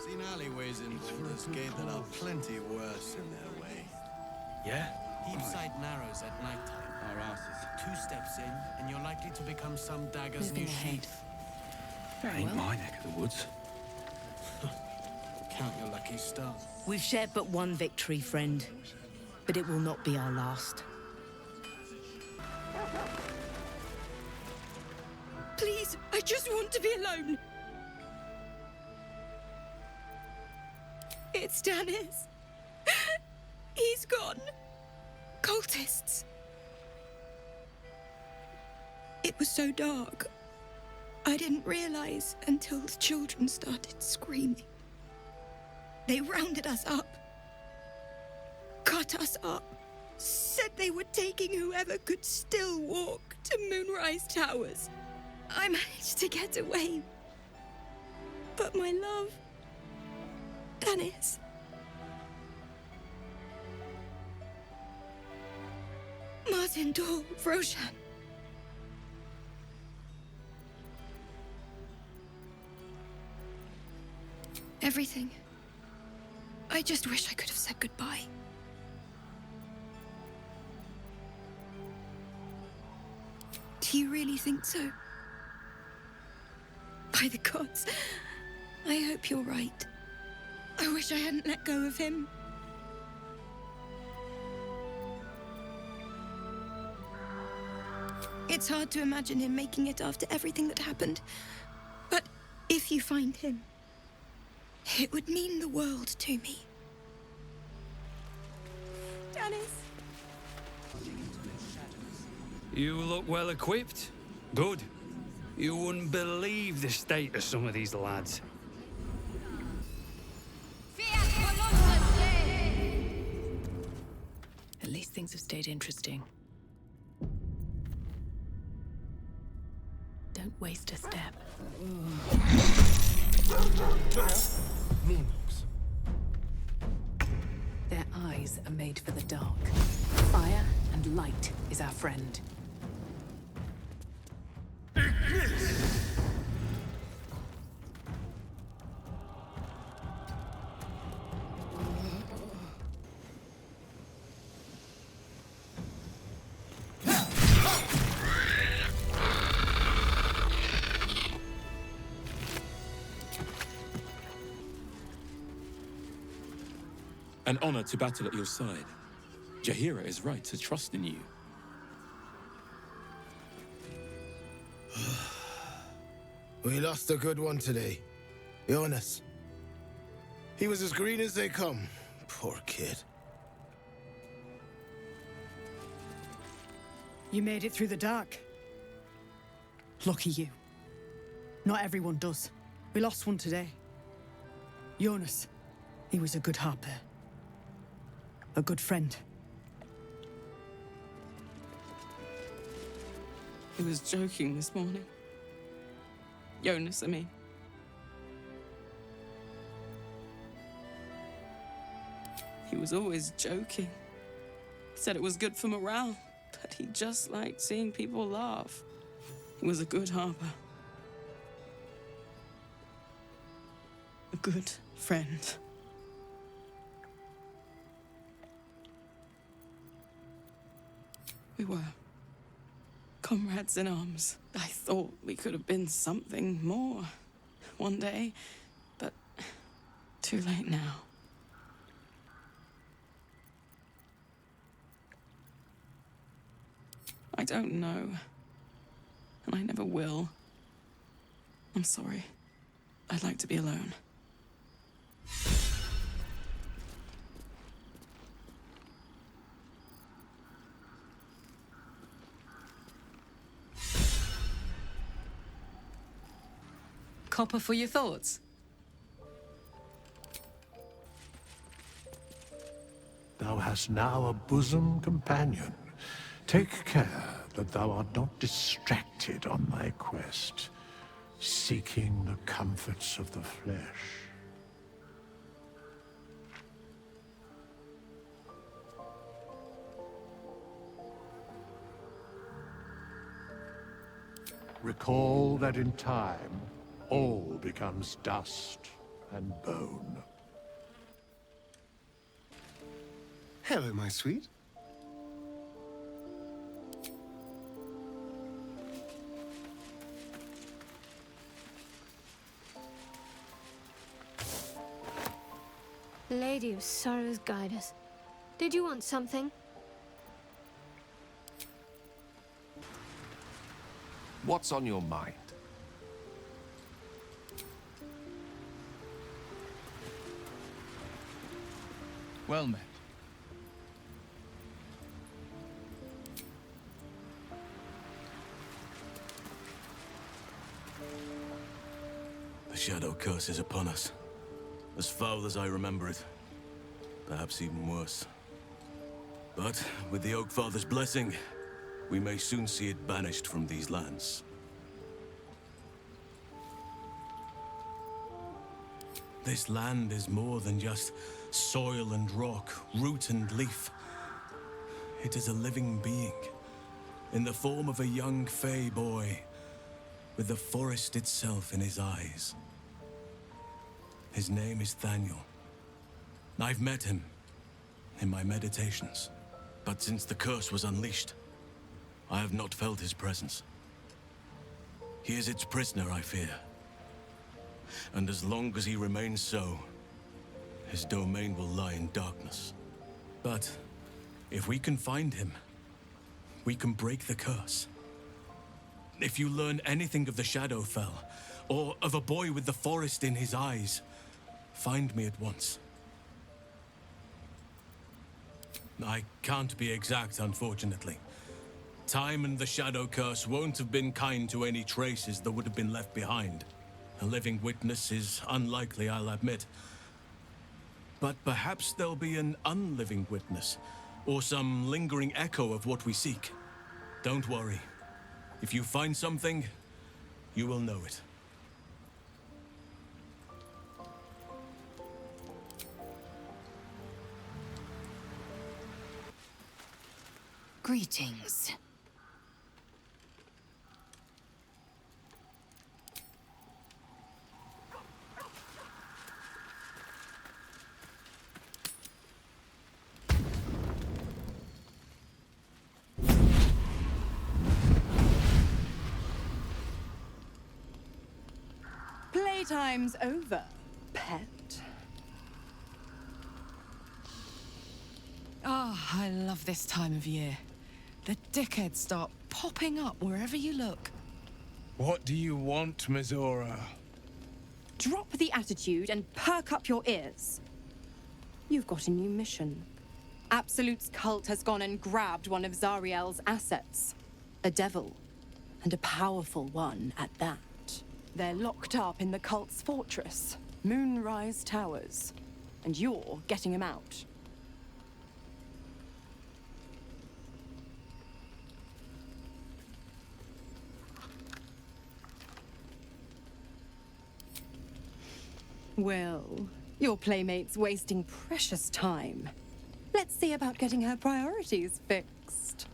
Seen alleyways in Baldur's Gate that are plenty worse in their way. Yeah? Heapside narrows at nighttime. Our asses. 2 steps in, and you're likely to become some dagger's Moving new ahead. sheath. That ain't my neck of the woods. Count your lucky star. We've shared but one victory, friend. But it will not be our last. Please, I just want to be alone. It's Dennis. He's gone. Cultists. It was so dark. I didn't realize until the children started screaming. They rounded us up. Cut us up. Said they were taking whoever could still walk to Moonrise Towers. I managed to get away. But my love, Dennis. Martin Dahl, Roshan. Everything. I just wish I could have said goodbye. Do you really think so? By the gods, I hope you're right. I wish I hadn't let go of him. It's hard to imagine him making it after everything that happened. But if you find him, it would mean the world to me. Dennis. You look well equipped. Good. You wouldn't believe the state of some of these lads. At least things have stayed interesting. Don't waste a step. Moonlocks. Their eyes are made for the dark. Fire and light is our friend. An honor to battle at your side. Jaheira is right to trust in you. We lost a good one today. Jonas. He was as green as they come. Poor kid. You made it through the dark. Lucky you. Not everyone does. We lost one today. Jonas. He was a good harper. A good friend. He was joking this morning. Jonas, I mean. He was always joking. He said it was good for morale, but he just liked seeing people laugh. He was a good harper. A good friend. We were comrades in arms. I thought we could have been something more one day, but too late now. I don't know, and I never will. I'm sorry. I'd like to be alone. Copper for your thoughts. Thou hast now a bosom companion. Take care that thou art not distracted on thy quest, seeking the comforts of the flesh. Recall that in time, all becomes dust and bone. Hello, my sweet. Lady of Sorrows, guide us. Did you want something? What's on your mind? Well met. The Shadow Curse is upon us. As foul as I remember it. Perhaps even worse. But with the Oak Father's blessing, we may soon see it banished from these lands. This land is more than just soil and rock, root and leaf. It is a living being, in the form of a young Fey boy, with the forest itself in his eyes. His name is Thaniel. I've met him in my meditations, but since the curse was unleashed, I have not felt his presence. He is its prisoner, I fear. And as long as he remains so, his domain will lie in darkness. But if we can find him, we can break the curse. If you learn anything of the Shadowfell, or of a boy with the forest in his eyes, find me at once. I can't be exact, unfortunately. Time and the Shadow Curse won't have been kind to any traces that would have been left behind. A living witness is unlikely, I'll admit. But perhaps there'll be an unliving witness, or some lingering echo of what we seek. Don't worry. If you find something, you will know it. Greetings. Playtime's over, pet. Ah, I love this time of year. The dickheads start popping up wherever you look. What do you want, Mizora? Drop the attitude and perk up your ears. You've got a new mission. Absolute's cult has gone and grabbed one of Zariel's assets. A devil. And a powerful one at that. They're locked up in the cult's fortress, Moonrise Towers. And you're getting him out. Well, your playmate's wasting precious time. Let's see about getting her priorities fixed.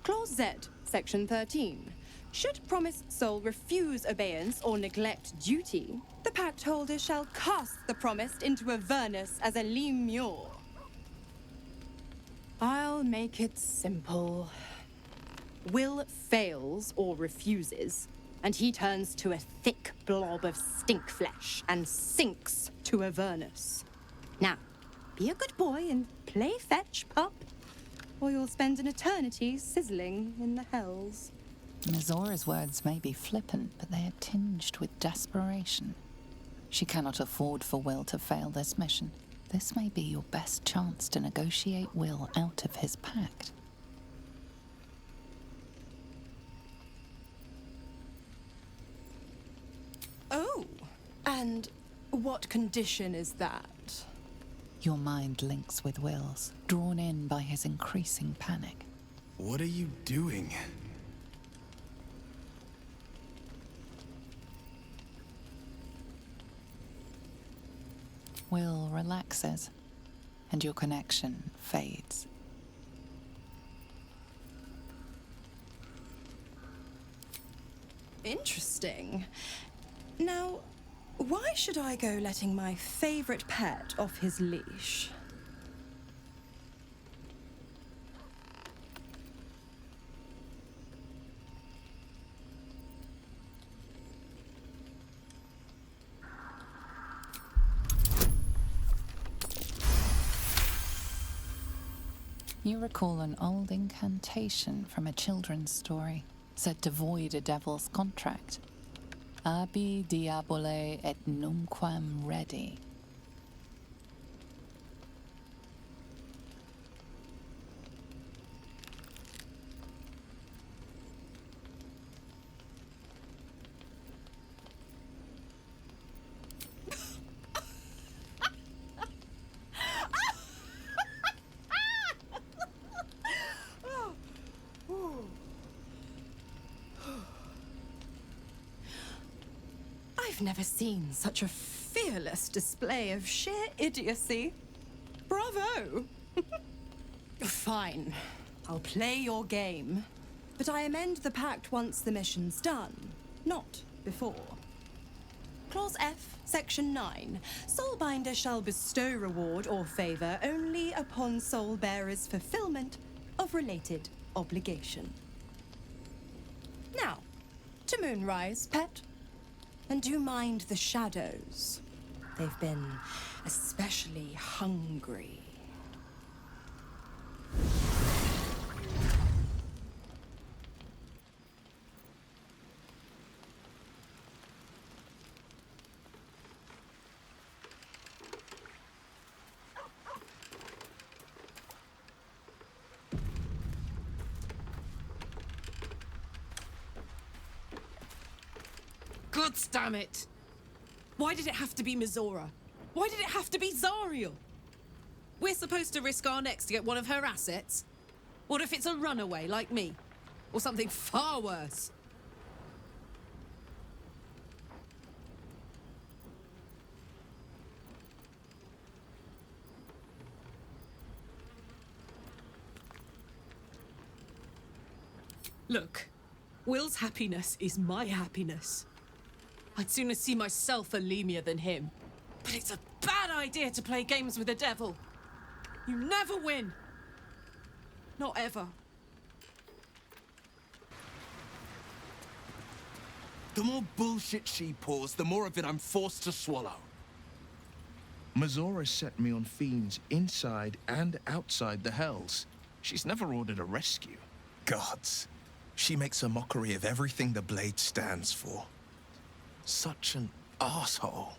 Clause Z, Section 13. Should promised soul refuse obeyance or neglect duty, the pact holder shall cast the promised into Avernus as a lemure. I'll make it simple. Will fails or refuses, and he turns to a thick blob of stink flesh and sinks to Avernus. Now, be a good boy and play fetch, pup, or you'll spend an eternity sizzling in the hells. Mizora's words may be flippant, but they are tinged with desperation. She cannot afford for Will to fail this mission. This may be your best chance to negotiate Will out of his pact. Oh, and what condition is that? Your mind links with Will's, drawn in by his increasing panic. What are you doing? Will relaxes, and your connection fades. Interesting. Now, Why should I go letting my favorite pet off his leash? You recall an old incantation from a children's story, said to void a devil's contract. Abi diabole et numquam redi. I've never seen such a fearless display of sheer idiocy. Bravo! Fine. I'll play your game. But I amend the pact once the mission's done, not before. Clause F, Section 9. Soulbinder shall bestow reward or favour only upon soul bearer's fulfillment of related obligation. Now, to Moonrise, pet. And do mind the shadows. They've been especially hungry. God damn it! Why did it have to be Mizora? Why did it have to be Zariel? We're supposed to risk our necks to get one of her assets? What if it's a runaway like me? Or something far worse? Look, Will's happiness is my happiness. I'd sooner see myself a Lemur than him. But it's a bad idea to play games with the devil. You never win. Not ever. The more bullshit she pours, the more of it I'm forced to swallow. Mizora set me on fiends inside and outside the Hells. She's never ordered a rescue. Gods. She makes a mockery of everything the Blade stands for. Such an asshole.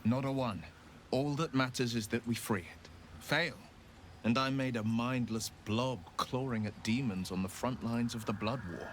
Not a one. All that matters is that we free it. Fail. And I'm made a mindless blob clawing at demons on the front lines of the Blood War.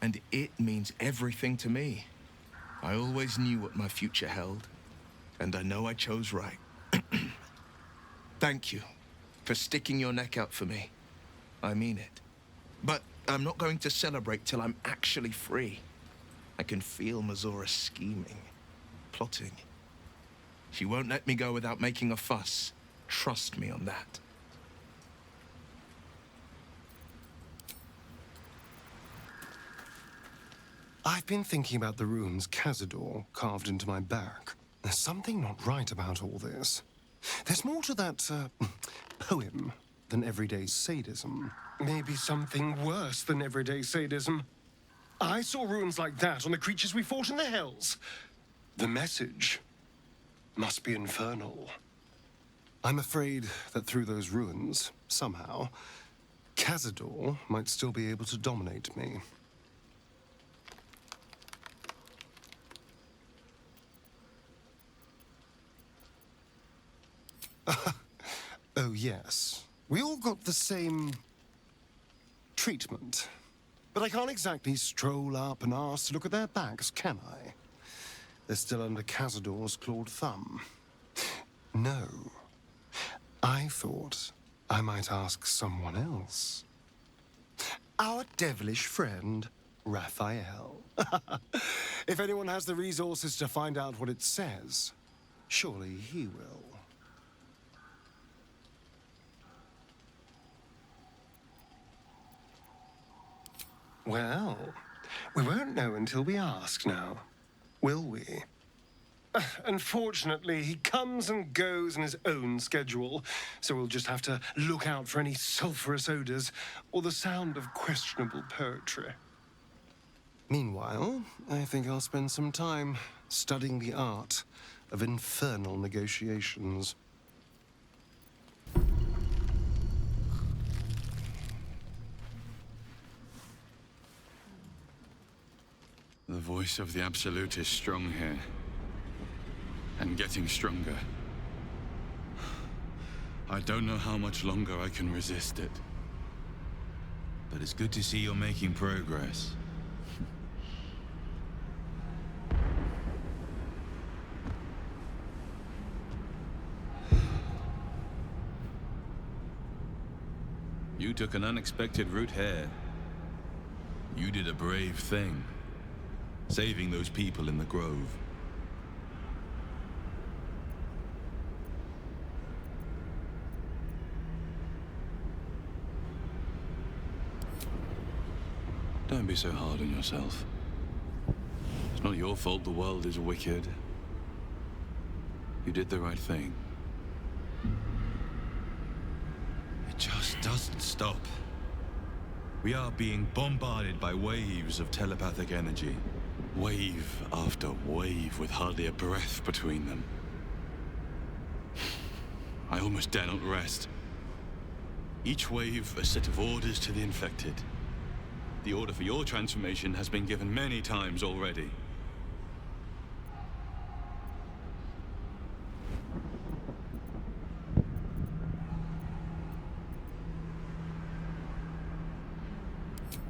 And it means everything to me. I always knew what my future held, and I know I chose right. Thank you for sticking your neck out for me. I mean it. But I'm not going to celebrate till I'm actually free. I can feel Mizora scheming, plotting. She won't let me go without making a fuss. Trust me on that. I've been thinking about the runes Cazador carved into my back. There's something not right about all this. There's more to that poem than everyday sadism. Maybe something worse than everyday sadism. I saw runes like that on the creatures we fought in the Hells. The message must be infernal. I'm afraid that through those runes, somehow, Cazador might still be able to dominate me. Oh, yes. We all got the same treatment. But I can't exactly stroll up and ask to look at their backs, can I? They're still under Cazador's clawed thumb. No. I thought I might ask someone else. Our devilish friend, Raphael. If anyone has the resources to find out what it says, surely he will. Well, we won't know until we ask now, will we? Unfortunately, he comes and goes in his own schedule, so we'll just have to look out for any sulphurous odors or the sound of questionable poetry. Meanwhile, I think I'll spend some time studying the art of infernal negotiations. The voice of the Absolute is strong here. And getting stronger. I don't know how much longer I can resist it. But it's good to see you're making progress. You took an unexpected route here. You did a brave thing. Saving those people in the grove. Don't be so hard on yourself. It's not your fault the world is wicked. You did the right thing. It just doesn't stop. We are being bombarded by waves of telepathic energy. Wave after wave with hardly a breath between them. I almost dare not rest. Each wave a set of orders to the infected. The order for your transformation has been given many times already.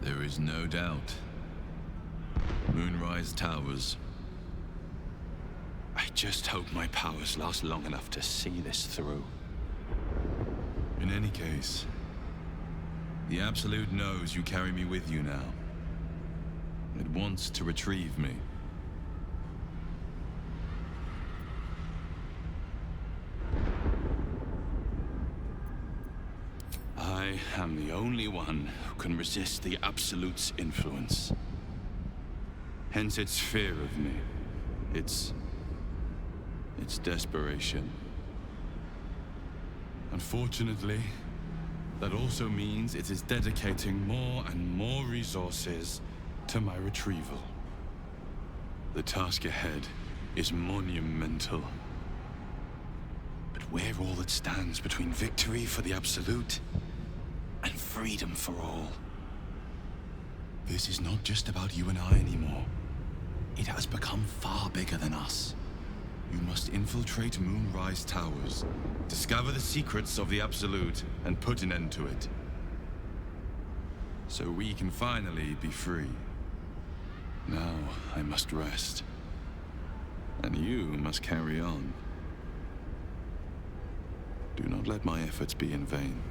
There is no doubt. Moonrise Towers. I just hope my powers last long enough to see this through. In any case, the Absolute knows you carry me with you now. It wants to retrieve me. I am the only one who can resist the Absolute's influence. Hence its fear of me. Its desperation. Unfortunately, that also means it is dedicating more and more resources to my retrieval. The task ahead is monumental. But we're all that stands between victory for the Absolute and freedom for all. This is not just about you and I anymore. It has become far bigger than us. You must infiltrate Moonrise Towers, discover the secrets of the Absolute, and put an end to it. So we can finally be free. Now I must rest. And you must carry on. Do not let my efforts be in vain.